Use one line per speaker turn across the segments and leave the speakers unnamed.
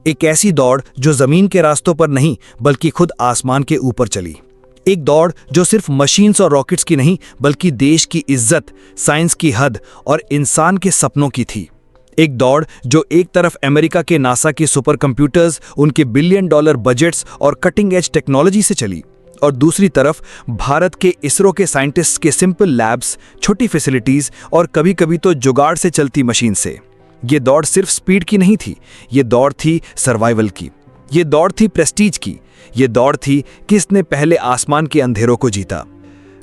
एक ऐसी दौड़ जो जमीन के रास्तों पर नहीं बल्कि खुद आसमान के ऊपर चली। एक दौड़ जो सिर्फ मशीन्स और रॉकेट्स की नहीं बल्कि देश की इज्जत, साइंस की हद और इंसान के सपनों की थी। एक दौड़ जो एक तरफ अमेरिका के नासा के सुपर कंप्यूटर्स, उनके बिलियन डॉलर बजट्स और कटिंग एज टेक्नोलॉजी से चली, और दूसरी तरफ भारत के इसरो के साइंटिस्ट्स के सिंपल लैब्स, छोटी फैसिलिटीज और कभी कभी तो जुगाड़ से चलती मशीन से। ये दौड़ सिर्फ स्पीड की नहीं थी, ये दौड़ थी सर्वाइवल की, ये दौड़ थी प्रेस्टीज की, ये दौड़ थी किसने पहले आसमान के अंधेरों को जीता।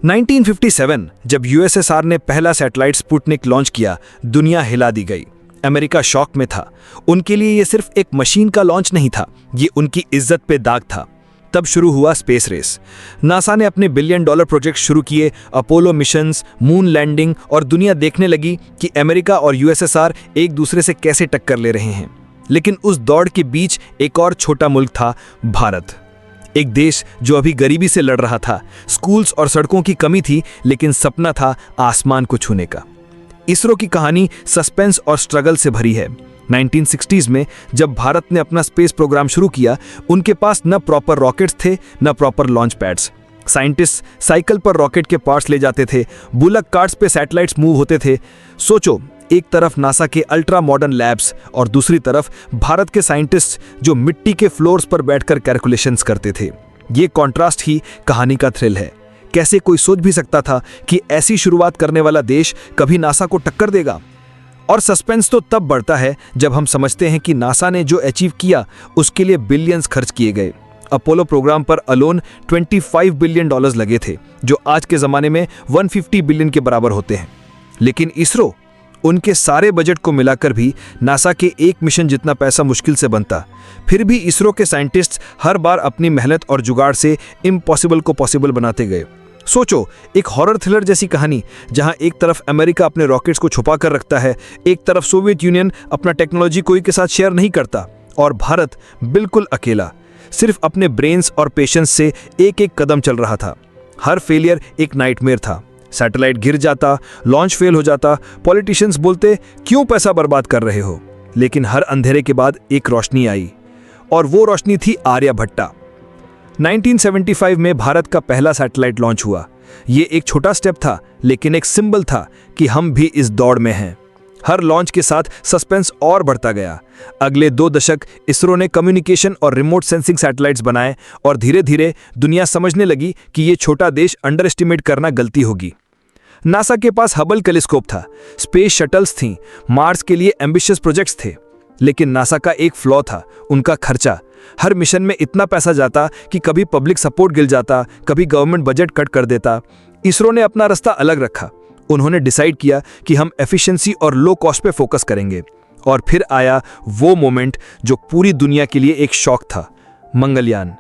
1957 जब यूएसएसआर ने पहला सैटेलाइट स्पुतनिक लॉन्च किया, दुनिया हिला दी गई। अमेरिका शॉक में था। उनके लिए ये सिर्फ एक मशीन का लॉन्च नहीं था, ये उनकी इज्जत पे दाग था। तब शुरू हुआ स्पेस रेस। नासा ने अपने बिलियन डॉलर प्रोजेक्ट शुरू किए, अपोलो मिशंस, मून लैंडिंग, और दुनिया देखने लगी कि अमेरिका और यूएसएसआर एक दूसरे से कैसे टक्कर ले रहे हैं। लेकिन उस दौड़ के बीच एक और छोटा मुल्क था, भारत। एक देश जो अभी गरीबी से लड़ रहा था, स्कूल्स और सड़कों की कमी थी, लेकिन सपना था आसमान को छूने का। इसरो की कहानी सस्पेंस और स्ट्रगल से भरी है। 1960s में जब भारत ने अपना स्पेस प्रोग्राम शुरू किया, उनके पास न प्रॉपर रॉकेट्स थे, न proper launch pads. Scientist cycle पर रॉकेट के पार्ट्स ले जाते थे, बुलक कार्ट्स पे सैटेलाइट्स मूव होते थे। सोचो, एक तरफ नासा के अल्ट्रा मॉडर्न लैब्स और दूसरी तरफ भारत के साइंटिस्ट जो मिट्टी के फ्लोर्स पर बैठकर कैलकुलेशंस करते थे। ये कॉन्ट्रास्ट ही कहानी का थ्रिल है। कैसे कोई सोच भी सकता था कि ऐसी शुरुआत करने वाला देश कभी नासा को टक्कर देगा? और सस्पेंस तो तब बढ़ता है जब हम समझते हैं कि नासा ने जो अचीव किया उसके लिए बिलियंस खर्च किए गए। अपोलो प्रोग्राम पर अलोन $25 बिलियन लगे थे, जो आज के ज़माने में 150 बिलियन के बराबर होते हैं। लेकिन इसरो, उनके सारे बजट को मिलाकर भी नासा के एक मिशन जितना पैसा मुश्किल से बनता। फिर भी इसरो के साइंटिस्ट्स हर बार अपनी मेहनत और जुगाड़ से इम्पॉसिबल को पॉसिबल बनाते गए। सोचो, एक हॉरर थ्रिलर जैसी कहानी, जहां एक तरफ अमेरिका अपने रॉकेट्स को छुपा कर रखता है, एक तरफ सोवियत यूनियन अपना टेक्नोलॉजी कोई के साथ शेयर नहीं करता, और भारत बिल्कुल अकेला सिर्फ अपने ब्रेन्स और पेशेंस से एक एक कदम चल रहा था। हर फेलियर एक नाइटमेयर था। सैटेलाइट गिर जाता, लॉन्च फेल हो जाता, पॉलिटिशियंस बोलते क्यों पैसा बर्बाद कर रहे हो। लेकिन हर अंधेरे के बाद एक रोशनी आई, और वो रोशनी थी आर्यभट्टा। 1975 में भारत का पहला सैटेलाइट लॉन्च हुआ। ये एक छोटा स्टेप था, लेकिन एक सिंबल था कि हम भी इस दौड़ में हैं। हर लॉन्च के साथ सस्पेंस और बढ़ता गया। अगले 2 दशक इसरो ने कम्युनिकेशन और रिमोट सेंसिंग सैटेलाइट्स बनाए, और धीरे धीरे दुनिया समझने लगी कि ये छोटा देश अंडर एस्टिमेट करना गलती होगी। नासा के पास हबल टेलीस्कोप था, स्पेस शटल्स थीं, मार्स के लिए एम्बिशियस प्रोजेक्ट्स थे। लेकिन नासा का एक फ्लॉ था, उनका खर्चा। हर मिशन में इतना पैसा जाता कि कभी पब्लिक सपोर्ट गिर जाता, कभी गवर्नमेंट बजट कट कर देता। इसरो ने अपना रास्ता अलग रखा। उन्होंने डिसाइड किया कि हम एफिशिएंसी और लो कॉस्ट पे फोकस करेंगे। और फिर आया वो मोमेंट जो पूरी दुनिया के लिए एक शॉक था, मंगलयान।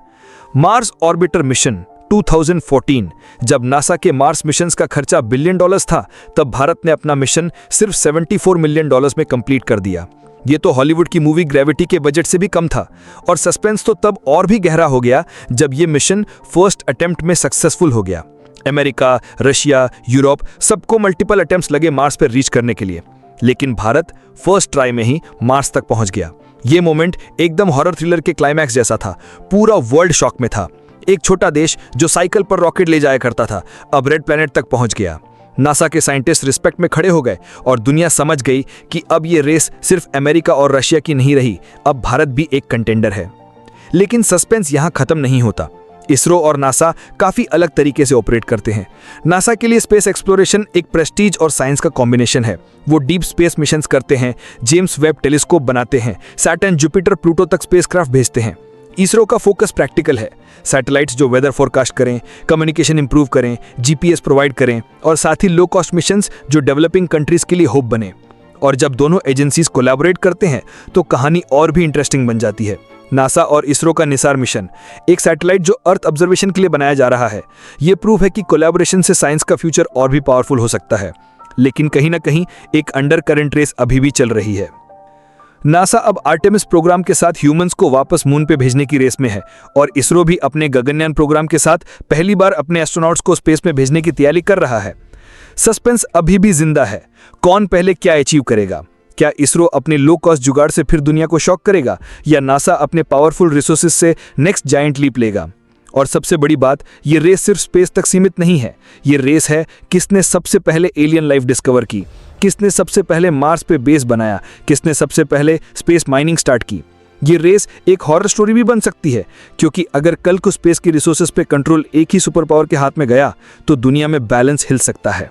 Mars orbiter mission 2014। जब नासा के मार्स मिशंस का खर्चा $बिलियन था, तब भारत ने अपना मिशन सिर्फ $74 मिलियन में कंप्लीट कर दिया। ये तो हॉलीवुड की मूवी ग्रेविटी के बजट से भी कम था। और सस्पेंस तो तब और भी गहरा हो गया जब ये मिशन फर्स्ट अटेम्प्ट में सक्सेसफुल हो गया। अमेरिका, रशिया, यूरोप, सबको मल्टीपल अटेम्प्ट्स लगे मार्स पर रीच करने के लिए, लेकिन भारत फर्स्ट ट्राई में ही मार्स तक पहुंच गया। ये मोमेंट एकदम हॉरर थ्रिलर के क्लाइमैक्स जैसा था। पूरा वर्ल्ड शॉक में था। एक छोटा देश जो साइकिल पर रॉकेट ले जाया करता था, अब रेड प्लैनेट तक पहुंच गया। नासा के साइंटिस्ट रिस्पेक्ट में खड़े हो गए, और दुनिया समझ गई कि अब ये रेस सिर्फ अमेरिका और रशिया की नहीं रही, अब भारत भी एक कंटेंडर है। लेकिन सस्पेंस यहाँ खत्म नहीं होता। इसरो और नासा काफी अलग तरीके से ऑपरेट करते हैं। नासा के लिए स्पेस एक्सप्लोरेशन एक प्रेस्टीज और साइंस का कॉम्बिनेशन है। वो डीप स्पेस मिशंस करते हैं, जेम्स वेब टेलीस्कोप बनाते हैं, सैटर्न, जुपिटर, प्लूटो तक स्पेसक्राफ्ट भेजते हैं। इसरो का फोकस प्रैक्टिकल है। सैटेलाइट्स जो वेदर फोरकास्ट करें, कम्युनिकेशन इंप्रूव करें, जीपीएस प्रोवाइड करें, और साथ ही लो कॉस्ट मिशंस जो डेवलपिंग कंट्रीज के लिए होप बने। और जब दोनों एजेंसीज कोलैबोरेट करते हैं तो कहानी और भी इंटरेस्टिंग बन जाती है। नासा और इसरो का निसार मिशन, एक सैटेलाइट जो अर्थ ऑब्जर्वेशन के लिए बनाया जा रहा है। ये प्रूफ है कि कोलैबोरेशन से साइंस का फ्यूचर और भी पावरफुल हो सकता है। लेकिन कहीं ना कहीं एक अंडर करंट रेस अभी भी चल रही है। नासा अब आर्टेमिस प्रोग्राम के साथ ह्यूमंस को वापस मून पे भेजने की रेस में है, और इसरो भी अपने गगनयान प्रोग्राम के साथ पहली बार अपने एस्ट्रोनॉट्स को स्पेस में भेजने की तैयारी कर रहा है। सस्पेंस अभी भी जिंदा है। कौन पहले क्या अचीव करेगा? क्या इसरो अपने लो कॉस्ट जुगाड़ से फिर दुनिया को शॉक करेगा, या नासा अपने पावरफुल रिसोर्सेज से नेक्स्ट जायंट लीप लेगा? और सबसे बड़ी बात, ये रेस सिर्फ स्पेस तक सीमित नहीं है। ये रेस है किसने सबसे पहले एलियन लाइफ डिस्कवर की, किसने सबसे पहले मार्स पे बेस बनाया, किसने सबसे पहले स्पेस माइनिंग स्टार्ट की। ये रेस एक हॉरर स्टोरी भी बन सकती है, क्योंकि अगर कल को स्पेस की रिसोर्सेज पे कंट्रोल एक ही सुपर पावर के हाथ में गया तो दुनिया में बैलेंस हिल सकता है।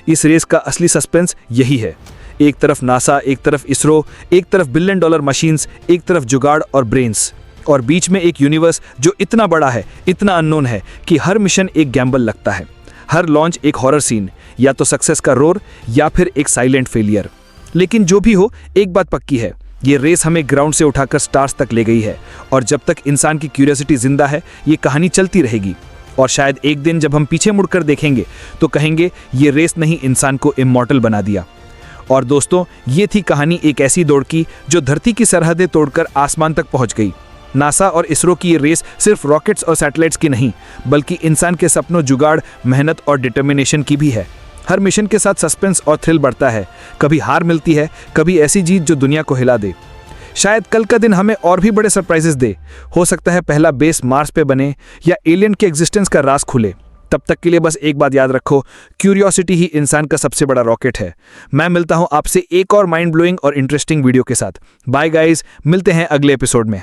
इस रेस का असली सस्पेंस यही है। एक तरफ नासा, एक तरफ इसरो, एक तरफ $1 बिलियन मशीन्स, एक तरफ जुगाड़ और ब्रेन्स, और बीच में एक यूनिवर्स जो इतना बड़ा है, इतना अननोन है कि हर मिशन एक गैम्बल लगता है। हर लॉन्च एक हॉरर सीन, या तो सक्सेस का रोर या फिर एक साइलेंट फेलियर। लेकिन जो भी हो, एक बात पक्की है, ये रेस हमें ग्राउंड से उठाकर स्टार्स तक ले गई है, और जब तक इंसान की क्यूरियोसिटी जिंदा है ये कहानी चलती रहेगी। और शायद एक दिन जब हम पीछे मुड़कर देखेंगे तो कहेंगे ये रेस नहीं, इंसान को इमॉर्टल बना दिया। और दोस्तों, ये थी कहानी एक ऐसी दौड़ की जो धरती की सरहदें तोड़कर आसमान तक पहुंच गई। नासा और इसरो की ये रेस सिर्फ रॉकेट्स और सैटेलाइट्स की नहीं, बल्कि इंसान के सपनों, जुगाड़, मेहनत और डिटर्मिनेशन की भी है। हर मिशन के साथ सस्पेंस और थ्रिल बढ़ता है। कभी हार मिलती है, कभी ऐसी जीत जो दुनिया को हिला दे। शायद कल का दिन हमें और भी बड़े सरप्राइजेस दे। हो सकता है पहला बेस मार्स पे बने, या एलियन के एग्जिस्टेंस का राज खुले। तब तक के लिए बस एक बात याद रखो, क्यूरियोसिटी ही इंसान का सबसे बड़ा रॉकेट है। मैं मिलता हूं आपसे एक और माइंड ब्लोइंग और इंटरेस्टिंग वीडियो के साथ। बाय गाइस, मिलते हैं अगले एपिसोड में।